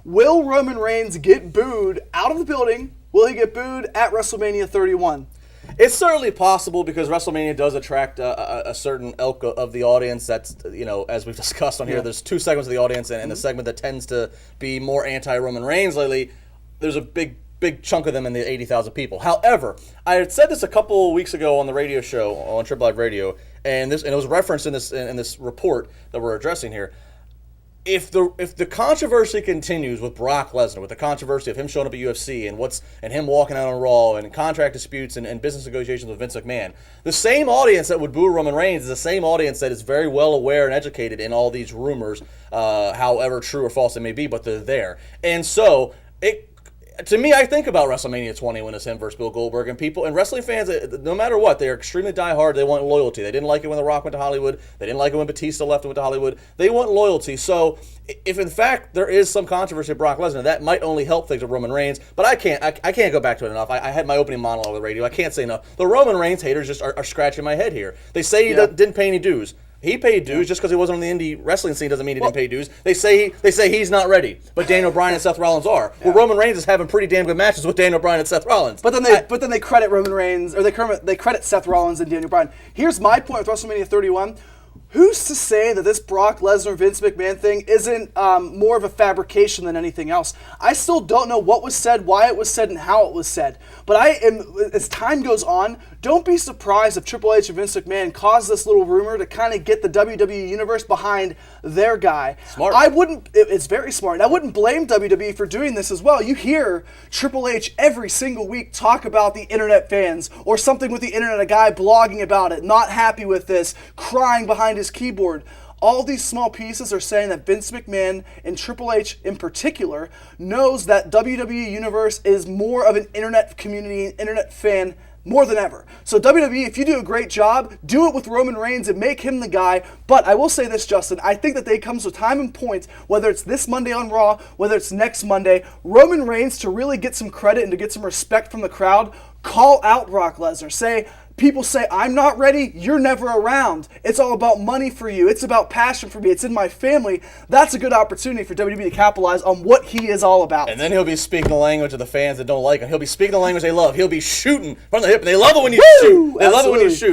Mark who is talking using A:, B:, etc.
A: Will Roman Reigns get booed out of the building? Will he get booed at WrestleMania 31?
B: It's certainly possible because WrestleMania does attract a certain ilk of the audience. That's, as we've discussed on here, there's two segments of the audience, and the segment that tends to be more anti-Roman Reigns lately, there's a big chunk of them in the 80,000 people. However, I had said this a couple weeks ago on the radio show, on Triple Live Radio, and it was referenced in this report that we're addressing here. If the controversy continues with Brock Lesnar, with the controversy of him showing up at UFC and him walking out on Raw and contract disputes and business negotiations with Vince McMahon, the same audience that would boo Roman Reigns is the same audience that is very well aware and educated in all these rumors, however true or false they may be, but they're there. And so to me, I think about WrestleMania 20 when it's him versus Bill Goldberg, and people and wrestling fans, no matter what, they are extremely diehard. They want loyalty. They didn't like it when The Rock went to Hollywood. They didn't like it when Batista left and went to Hollywood. They want loyalty. So if in fact there is some controversy with Brock Lesnar, that might only help things with Roman Reigns. But I can't go back to it enough. I had my opening monologue on the radio. I can't say enough. The Roman Reigns haters just are scratching my head here. They say he didn't pay any dues. He paid dues. Just because he wasn't on the indie wrestling scene doesn't mean he didn't pay dues. They say he's not ready, but Daniel Bryan and Seth Rollins are. Well, Roman Reigns is having pretty damn good matches with Daniel Bryan and Seth Rollins.
A: But then they credit Roman Reigns, or they credit Seth Rollins and Daniel Bryan. Here's my point with WrestleMania 31. Who's to say that this Brock Lesnar Vince McMahon thing isn't more of a fabrication than anything else? I still don't know what was said, why it was said, and how it was said. But as time goes on, don't be surprised if Triple H and Vince McMahon cause this little rumor to kind of get the WWE Universe behind their guy.
B: Smart.
A: It's very smart. And I wouldn't blame WWE for doing this as well. You hear Triple H every single week talk about the internet fans or something with the internet, a guy blogging about it, not happy with this, crying behind his keyboard. All these small pieces are saying that Vince McMahon and Triple H in particular knows that WWE Universe is more of an internet community, internet fan more than ever. So WWE, if you do a great job, do it with Roman Reigns and make him the guy. But I will say this, Justin, I think that they comes with time and points, whether it's this Monday on Raw, whether it's next Monday, Roman Reigns, to really get some credit and to get some respect from the crowd, call out Brock Lesnar. People say, I'm not ready, you're never around. It's all about money for you. It's about passion for me. It's in my family. That's a good opportunity for WWE to capitalize on what he is all about.
B: And then he'll be speaking the language of the fans that don't like him. He'll be speaking the language they love. He'll be shooting from the hip. And they love it when you shoot. They love it when you shoot.